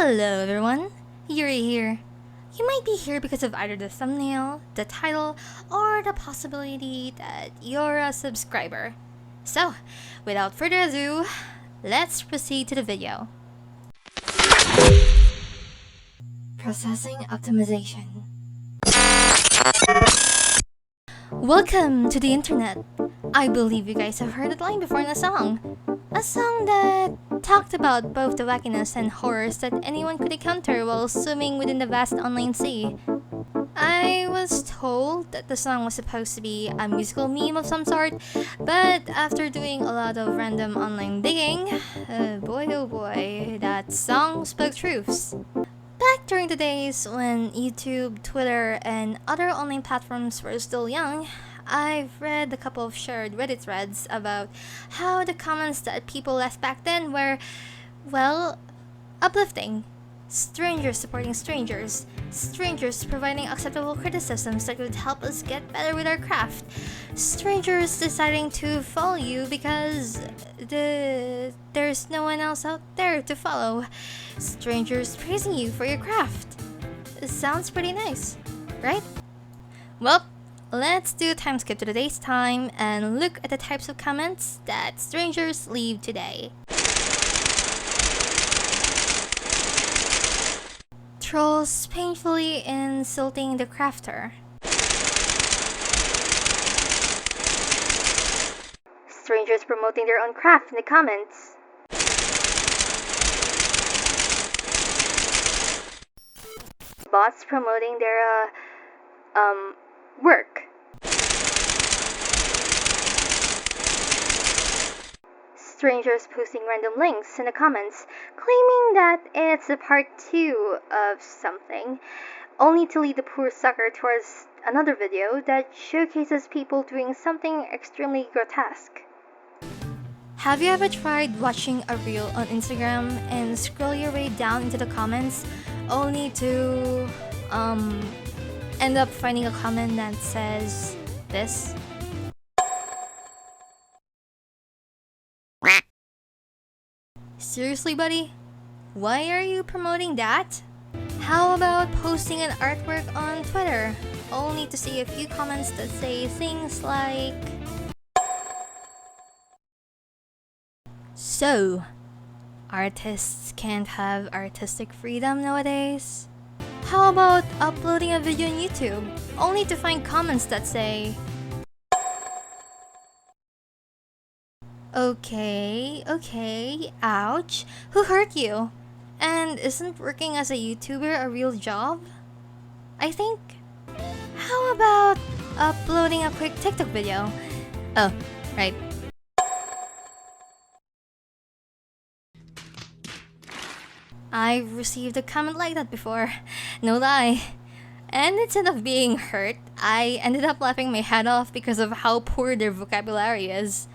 Hello everyone, Yuri here. You might be here because of either the thumbnail, the title, or the possibility that you're a subscriber. So, without further ado, let's proceed to the video. Processing optimization. Welcome to the internet. I believe you guys have heard that line before in a song. A song that talked about both the wackiness and horrors that anyone could encounter while swimming within the vast online sea. I was told that the song was supposed to be a musical meme of some sort, but after doing a lot of random online digging, oh boy, that song spoke truths. Back during the days when YouTube, Twitter, and other online platforms were still young, I've read a couple of shared Reddit threads about how the comments that people left back then were, well, uplifting. Strangers supporting strangers. Strangers providing acceptable criticisms that would help us get better with our craft. Strangers deciding to follow you because there's no one else out there to follow. Strangers praising you for your craft. It sounds pretty nice, right? Well, let's do a time skip to today's time and look at the types of comments that strangers leave today. Trolls painfully insulting the crafter. Strangers promoting their own craft in the comments. Bots promoting their work. Strangers posting random links in the comments, claiming that it's a part 2 of something, only to lead the poor sucker towards another video that showcases people doing something extremely grotesque. Have you ever tried watching a reel on Instagram and scroll your way down into the comments only to end up finding a comment that says this? Seriously, buddy? Why are you promoting that? How about posting an artwork on Twitter, only to see a few comments that say things like, "So, artists can't have artistic freedom nowadays?" How about uploading a video on YouTube, only to find comments that say, Okay, ouch, who hurt you? And isn't working as a YouTuber a real job? I think. How about uploading a quick TikTok video? Oh, right. I've received a comment like that before, no lie. And instead of being hurt, I ended up laughing my head off because of how poor their vocabulary is.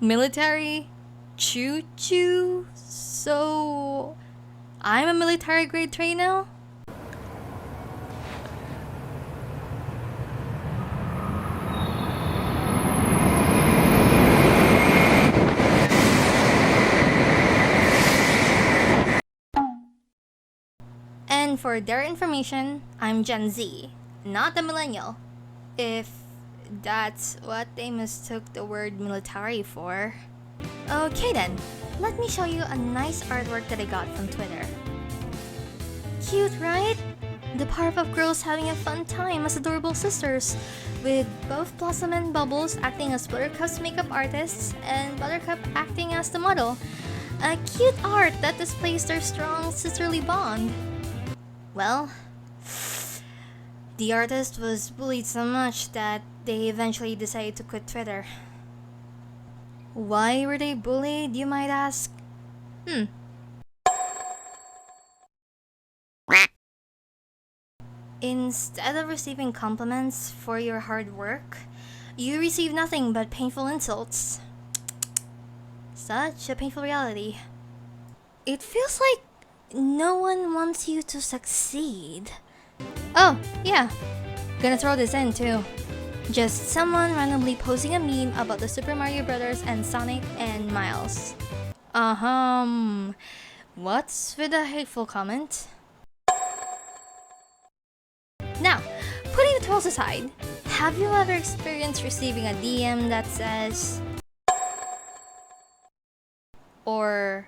Military? Choo-choo? So, I'm a military grade 3 now? And for their information, I'm Gen Z, not a millennial. If that's what they mistook the word military for. Okay then, let me show you a nice artwork that I got from Twitter. Cute, right? The Powerpuff Girls having a fun time as adorable sisters, with both Blossom and Bubbles acting as Buttercup's makeup artists and Buttercup acting as the model. A cute art that displays their strong sisterly bond. Well, the artist was bullied so much that they eventually decided to quit Twitter. Why were they bullied, you might ask? Instead of receiving compliments for your hard work, you receive nothing but painful insults. Such a painful reality. It feels like no one wants you to succeed. Oh, yeah. Gonna throw this in too. Just someone randomly posting a meme about the Super Mario Brothers and Sonic and Miles. What's with a hateful comment? Now, putting the trolls aside, have you ever experienced receiving a DM that says, or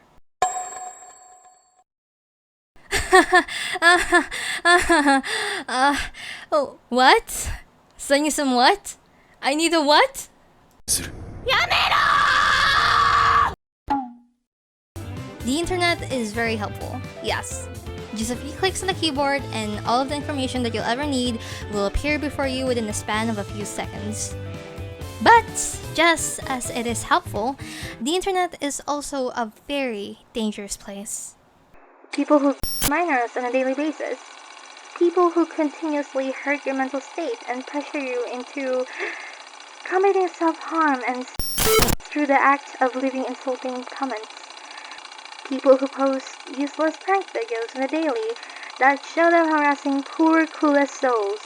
oh, what? Send you some what? I need a what? The internet is very helpful, yes. Just a few clicks on the keyboard and all of the information that you'll ever need will appear before you within the span of a few seconds. But, just as it is helpful, the internet is also a very dangerous place. People who minors on a daily basis. People who continuously hurt your mental state and pressure you into committing self-harm and through the act of leaving insulting comments. People who post useless prank videos on a daily that show them harassing poor, clueless souls.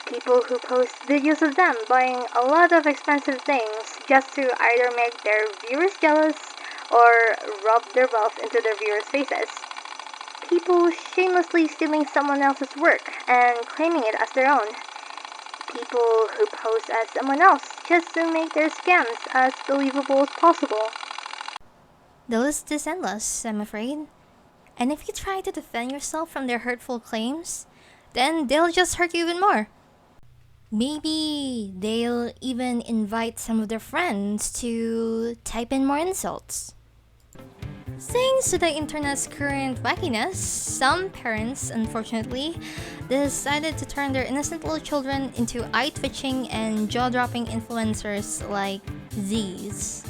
People who post videos of them buying a lot of expensive things just to either make their viewers jealous or rub their wealth into their viewers' faces. People shamelessly stealing someone else's work and claiming it as their own. People who pose as someone else just to make their scams as believable as possible. The list is endless, I'm afraid. And if you try to defend yourself from their hurtful claims, then they'll just hurt you even more. Maybe they'll even invite some of their friends to type in more insults. Thanks to the internet's current wackiness, some parents, unfortunately, decided to turn their innocent little children into eye-twitching and jaw-dropping influencers like these.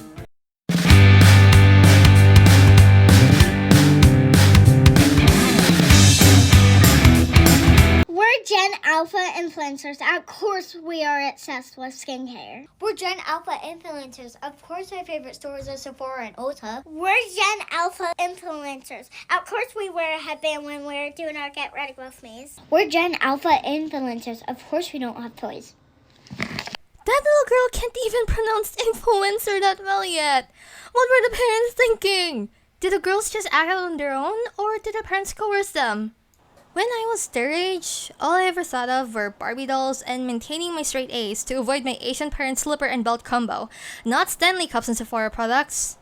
We're Gen Alpha influencers. Of course, we are obsessed with skincare. We're Gen Alpha influencers. Of course, my favorite stores are Sephora and Ulta. We're Gen Alpha influencers. Of course, we wear a headband when we're doing our Get Ready With Me's. We're Gen Alpha influencers. Of course, we don't have toys. That little girl can't even pronounce influencer that well yet. What were the parents thinking? Did the girls just act out on their own, or did the parents coerce them? When I was their age, all I ever thought of were Barbie dolls and maintaining my straight A's to avoid my Asian parents' slipper and belt combo, not Stanley Cups and Sephora products.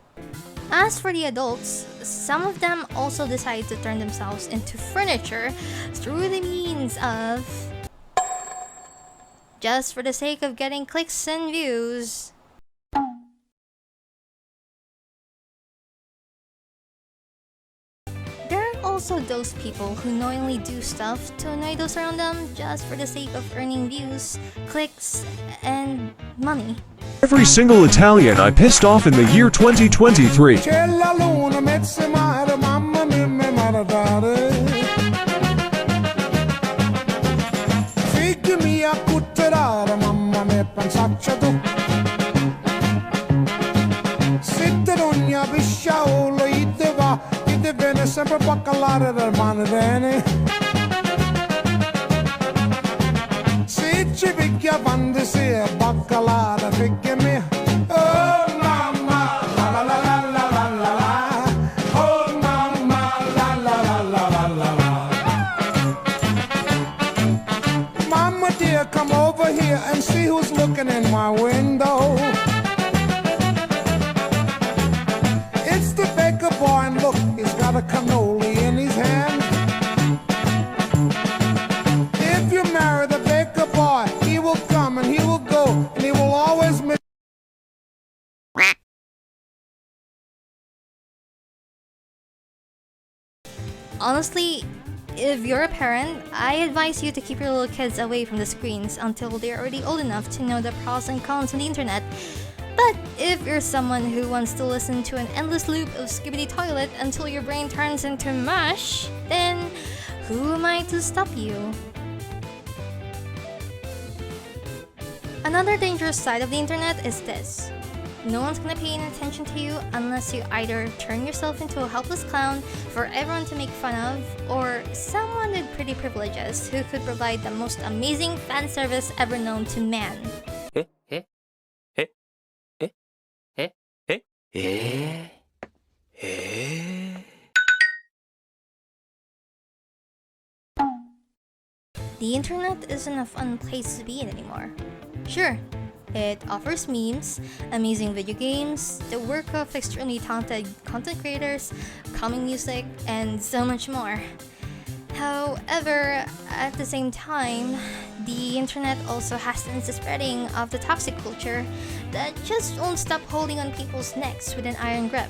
As for the adults, some of them also decided to turn themselves into furniture through the means of just for the sake of getting clicks and views. Also those people who knowingly do stuff to annoy those around them just for the sake of earning views, clicks, and money. Every single Italian I pissed off in the year 2023. Sempre baccalare del manrene. Se ci picchia quando si è baccalare, picchiami. Oh mamma, la la la la la la la la. Oh mamma, la la la la la la la. Mama dear, come over here and see who's looking in my window. It's the baker boy, and look, he's got a cannoli in his hand. If you marry the baker boy, he will come and he will go, and he will always miss. Honestly, if you're a parent, I advise you to keep your little kids away from the screens until they're already old enough to know the pros and cons on the internet. But if you're someone who wants to listen to an endless loop of Skibidi Toilet until your brain turns into mush, then who am I to stop you? Another dangerous side of the internet is this. No one's gonna pay any attention to you unless you either turn yourself into a helpless clown for everyone to make fun of, or someone with pretty privileges who could provide the most amazing fan service ever known to man. the internet isn't a fun place to be in anymore. Sure, it offers memes, amazing video games, the work of extremely talented content creators, calming music, and so much more. However, at the same time, the internet also hastens the spreading of the toxic culture that just won't stop holding on people's necks with an iron grip.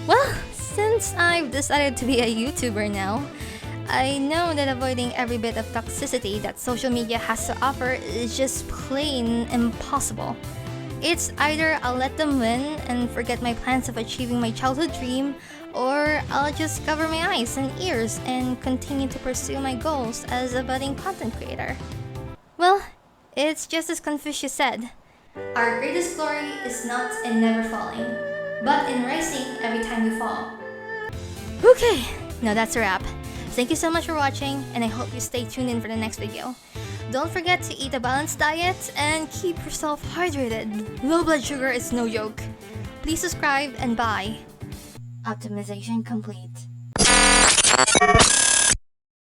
Well, since I've decided to be a YouTuber now, I know that avoiding every bit of toxicity that social media has to offer is just plain impossible. It's either I'll let them win and forget my plans of achieving my childhood dream, or I'll just cover my eyes and ears and continue to pursue my goals as a budding content creator. Well, it's just as Confucius said, our greatest glory is not in never falling, but in rising every time you fall. Okay, now that's a wrap. Thank you so much for watching, and I hope you stay tuned in for the next video. Don't forget to eat a balanced diet and keep yourself hydrated. Low blood sugar is no joke. Please subscribe and bye. Optimization complete.